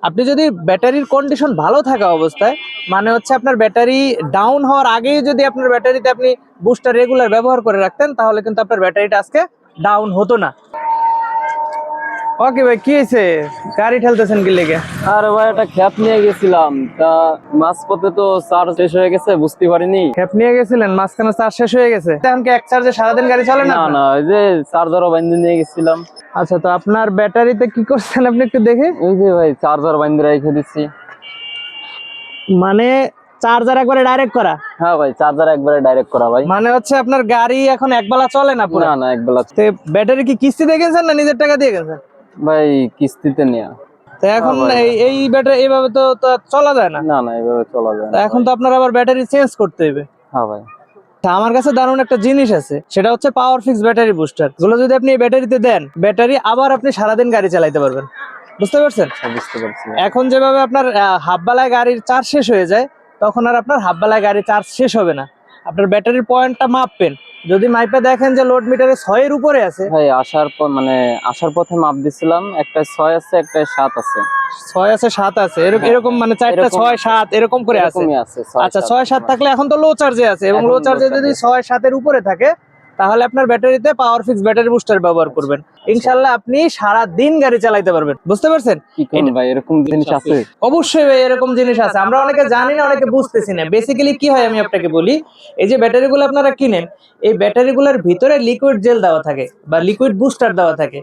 আপনি যদি ব্যাটারির কন্ডিশন ভালো থাকা অবস্থায়, মানে হচ্ছে আপনার ব্যাটারি ডাউন হওয়ার আগেই যদি আপনার ব্যাটারিতে আপনি বুস্টার রেগুলার ব্যবহার করে রাখতেন, তাহলে কিন্তু আপনার ব্যাটারিটা আজকে ডাউন হতো না। ওকে ভাই, কি হয়েছে? গাড়ি ঠেলতেছেন কি লেগে? আরে ভাই, একটা খ্যাপ নিয়ে গেছিলাম, তা মাঝপথে তো চার্জ শেষ হয়ে গেছে, বুঝতে পারিনি। খেপ নিয়ে গেছিলেন, মাঝখানে চার্জ শেষ হয়ে গেছে? এখন কি এক চার্জে সারাদিন গাড়ি চলে না? না না, ওই যে চার্জারও বাইন্ধে নিয়ে গেছিলাম। আচ্ছা, তো আপনার ব্যাটারিতে কি করছেন আপনি একটু দেখে? ওই যে ভাই, চার্জার বাইন্ধে রেখে দিচ্ছি। মানে চার্জার একবারে ডাইরেক্ট করা? হ্যাঁ ভাই, চার্জার একবারে ডাইরেক্ট করা ভাই। মানে হচ্ছে আপনার গাড়ি এখন একবেলা চলে না পুরো? না না, একবেলা। ব্যাটারি কি কিস্তি দিয়ে গেছেন না নিজের টাকা দিয়ে গেছেন? ভাই কিস্তিতে নেয়া। তো এখন এই ব্যাটারি এইভাবে তো তো চলা যায় না। না না, এইভাবে চলা যায় না। এখন তো আপনার আবার ব্যাটারি চেঞ্জ করতে হবে। হ্যাঁ ভাই। তা আমার কাছে দারুণ একটা জিনিস আছে, সেটা হচ্ছে পাওয়ার ফিক্স ব্যাটারি বুস্টার। এগুলো যদি আপনি এই ব্যাটারিতে দেন, ব্যাটারি আবার আপনি সারাদিন গাড়ি চালাতে পারবেন। বুঝতে পারছেন? বুঝতে পারছি। এখন যেভাবে আপনার হাফ বেলায় গাড়ির চার্জ শেষ হয়ে যায়, তখন আর আপনার হাফ বেলায় গাড়ির চার্জ শেষ হবে না। আপনার ব্যাটারির পয়েন্টটা মাপবেন, যদি মাইপে দেখেন যে লোড মিটারে 6 এর উপরে আছে। ভাই আসার পথে মাপ দিছিলাম, একটা 6 আছে, একটা 7 আছে। 6 আছে, 7 আছে, এরকম মানে 4টা 6 7 এরকম করে আছে। আচ্ছা, 6 7 থাকলে এখন তো লো চার্জে আছে, এবং লো চার্জে যদি 6 7 এর উপরে থাকে, তাহলে আপনার ব্যাটারিতে পাওয়ার ফিক্স ব্যাটারি বুস্টার ব্যবহার করবেন। ইনশাআল্লাহ আপনি সারা দিন গাড়ি চালাতে পারবেন। বুঝতে পারছেন? ভাই এরকম জিনিস আছে? অবশ্যই ভাই, এরকম জিনিস আছে। আমরা অনেকে জানি না, অনেকে বুঝতেছি না। বেসিক্যালি কি হয় আমি আপনাকে বলি, এই যে ব্যাটারিগুলো আপনারা কিনেন, এই ব্যাটারিগুলোর ভিতরে লিকুইড জেল দেওয়া থাকে বা লিকুইড বুস্টার দেওয়া থাকে।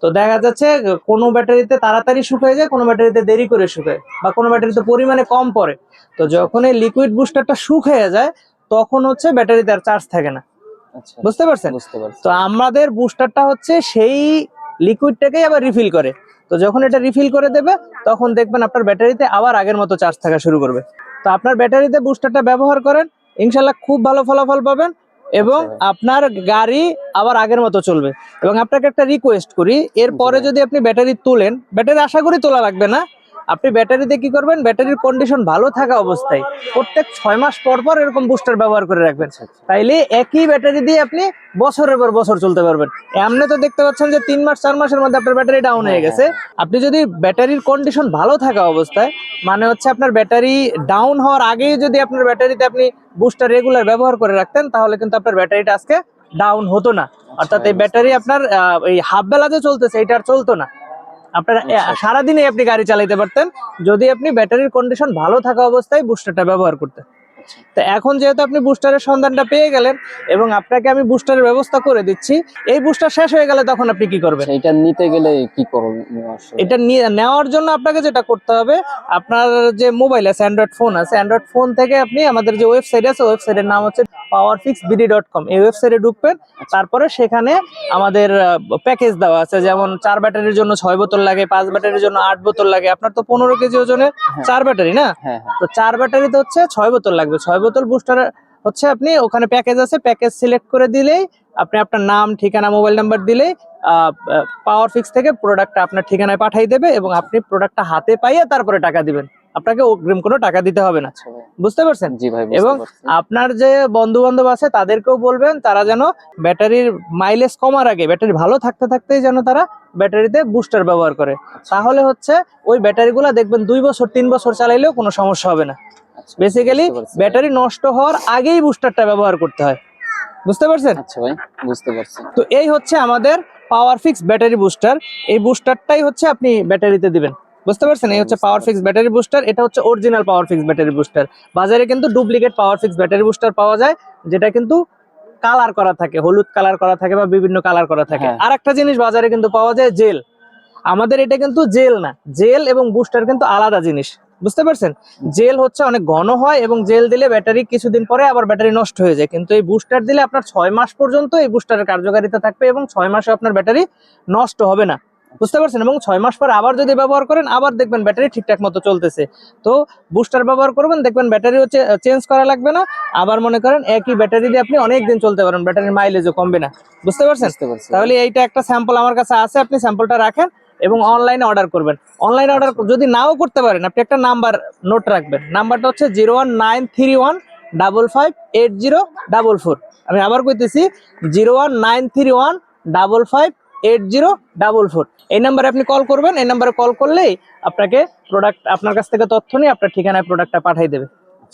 তো দেখা যাচ্ছে কোনো ব্যাটারিতে তাড়াতাড়ি শুকায় যায়, কোনো ব্যাটারিতে দেরি করে শুকায়, বা কোনো ব্যাটারিতে পরিমাণে কম পড়ে। তো যখন এই লিকুইড বুস্টারটা শুকিয়ে যায়, তখন হচ্ছে ব্যাটারিতে আর চার্জ থাকে না। বুঝতে পারছেন? তো আমাদের বুস্টারটা হচ্ছে সেই লিকুইডটাকেই আবার রিফিল করে। তো যখন এটা রিফিল করে দেবে, তখন দেখবেন আপনার ব্যাটারিতে আবার আগের মতো চার্জ থাকা শুরু করবে। তো আপনার ব্যাটারিতে বুস্টারটা ব্যবহার করেন, ইনশাল্লাহ খুব ভালো ফলাফল পাবেন, এবং আপনার গাড়ি আবার আগের মতো চলবে। এবং আপনাকে একটা রিকোয়েস্ট করি, এরপরে যদি আপনি ব্যাটারি তোলেন, ব্যাটারি আশা করি তোলা লাগবে না, আপনি ব্যাটারিতে কি করবেন, ব্যাটারির কন্ডিশন ভালো থাকা অবস্থায় প্রত্যেক 6 মাস পর পর এরকম বুস্টার ব্যবহার করে রাখবেন। তাইলে একই ব্যাটারি দিয়ে আপনি বছরের পর বছর চলতে পারবেন। এমনি তো দেখতে পাচ্ছেন যে 3 মাস 4 মাসের মধ্যে আপনার ব্যাটারি ডাউন হয়ে গেছে। আপনি যদি ব্যাটারির কন্ডিশন ভালো থাকা অবস্থায়, মানে হচ্ছে আপনার ব্যাটারি ডাউন হওয়ার আগেই যদি আপনার ব্যাটারিতে আপনি বুস্টার রেগুলার ব্যবহার করে রাখতেন, তাহলে কিন্তু আপনার ব্যাটারিটা আজকে ডাউন হতো না। অর্থাৎ এই ব্যাটারি আপনার এই হাফ বেলা যে চলতেছে, এটা আর চলতো না। আপনার সারাদিনে আপনি গাড়ি চালাতে পারতেন, যদি আপনি ব্যাটারির কন্ডিশন ভালো থাকা অবস্থায় বুস্টারটা ব্যবহার করতেন। তো এখন যেহেতু আপনি বুস্টারের সন্ধানটা পেয়ে গেলেন, এবং আপনাকে আমি বুস্টারের ব্যবস্থা করে দিচ্ছি, এই বুস্টার শেষ হয়ে গেলে তখন আপনি কি করবেন? এটা নিতে গেলে কি করবেন? এটা নেওয়ার জন্য আপনাকে যেটা করতে হবে, আপনার যে মোবাইল আছে, অ্যান্ড্রয়েড ফোন আছে, অ্যান্ড্রয়েড ফোন থেকে আপনি আমাদের যে ওয়েবসাইট আছে, ওয়েবসাইটের নাম হচ্ছে powerfixbd.com, এই ওয়েবসাইটে ঢুকবেন। তারপরে সেখানে আমাদের প্যাকেজ দেওয়া আছে, যেমন 4 ব্যাটারির জন্য 6 বোতল লাগে, 5 ব্যাটারির জন্য 8 বোতল লাগে। আপনার তো 15 কেজি ওজনের 4 ব্যাটারি না? তো 4 ব্যাটারিতে হচ্ছে 6 বোতল লাগবে। 6 বোতল বুস্টার হচ্ছে আপনি ওখানে প্যাকেজ আছে, প্যাকেজ সিলেক্ট করে দিলেই আপনি আপনার নাম, ঠিকানা, মোবাইল নাম্বার দিলেই পাওয়ার ফিক্স থেকে প্রোডাক্টটা আপনার ঠিকানায় পাঠিয়ে দেবে, এবং আপনি প্রোডাক্টটা হাতে পাইয়ে তারপরে টাকা দিবেন। আপনাকে অগ্রিম কোনো টাকা দিতে হবে না। বুঝতে পারছেন? জি ভাই। এবং আপনার যে বন্ধু বান্ধব আছে তাদেরকেও বলবেন, তারা যেন ব্যাটারির মাইলেজ কমার আগে, ব্যাটারি ভালো থাকতে থাকতেই যেন তারা ব্যাটারিতে বুস্টার ব্যবহার করে। তাহলে হচ্ছে ওই ব্যাটারিগুলো দেখবেন 2 বছর 3 বছর চালাইলেও কোনো সমস্যা হবে না। বেসিক্যালি ব্যাটারি নষ্ট হওয়ার আগেই বুস্টারটা ব্যবহার করতে হয়। বুঝতে পারছেন? আচ্ছা ভাই, বুঝতে পারছি। তো এই হচ্ছে আমাদের পাওয়ার ফিক্স ব্যাটারি বুস্টার। এই বুস্টারটাই হচ্ছে আপনি ব্যাটারিতে দিবেন। বুঝতে পারছেন? এই হচ্ছে পাওয়ার ফিক্স ব্যাটারি বুস্টার। এটা হচ্ছে অরিজিনাল পাওয়ার ফিক্স ব্যাটারি বুস্টার। বাজারে কিন্তু ডুপ্লিকেট পাওয়ার ফিক্স ব্যাটারি বুস্টার পাওয়া যায়, যেটা কিন্তু কালার করা থাকে, হলুদ কালার করা থাকে বা বিভিন্ন কালার করা থাকে। আর একটা জিনিস বাজারে কিন্তু পাওয়া যায় জেল। আমাদের এটা কিন্তু জেল না, জেল এবং বুস্টার কিন্তু আলাদা জিনিস। বুঝতে পারছেন? জেল হচ্ছে অনেক ঘন হয়, এবং জেল দিলে ব্যাটারি কিছুদিন পরে আবার ব্যাটারি নষ্ট হয়ে যায়। কিন্তু এই বুস্টার দিলে আপনার 6 মাস পর্যন্ত এই বুস্টারের কার্যকারিতা থাকবে, এবং 6 মাসে আপনার ব্যাটারি নষ্ট হবে না। বুঝতে পারছেন? এবং 6 মাস পর আবার যদি ব্যবহার করেন, আবার দেখবেন ব্যাটারি ঠিকঠাক মতো চলতেছে। তো বুস্টার ব্যবহার করবেন, দেখবেন ব্যাটারি হচ্ছে চেঞ্জ করা লাগবে না। আবার মনে করেন একই ব্যাটারি দিয়ে আপনি অনেক দিন চলতে পারেন, ব্যাটারির মাইলেজও কমবে না। বুঝতে পারছেন? তাহলে এইটা একটা স্যাম্পল আমার কাছে আছে, আপনি স্যাম্পলটা রাখেন এবং অনলাইনে অর্ডার করবেন। অনলাইনে অর্ডার যদি নাও করতে পারেন, আপনি একটা নাম্বার নোট রাখবেন। নাম্বারটা হচ্ছে 01931558044। আমি আবার কইতেছি 01931558044। 8044। এই নাম্বারে আপনি কল করবেন, এই নাম্বারে কল করলেই আপনাকে প্রোডাক্ট, আপনার কাছ থেকে তথ্য নিয়ে আপনার ঠিকানায় প্রোডাক্টটা পাঠিয়ে দেবে।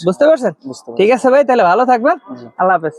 বুঝতে পারছেন? বুঝতে পারছি। ঠিক আছে ভাই, তাহলে ভালো থাকবেন। আল্লাহ হাফেজ।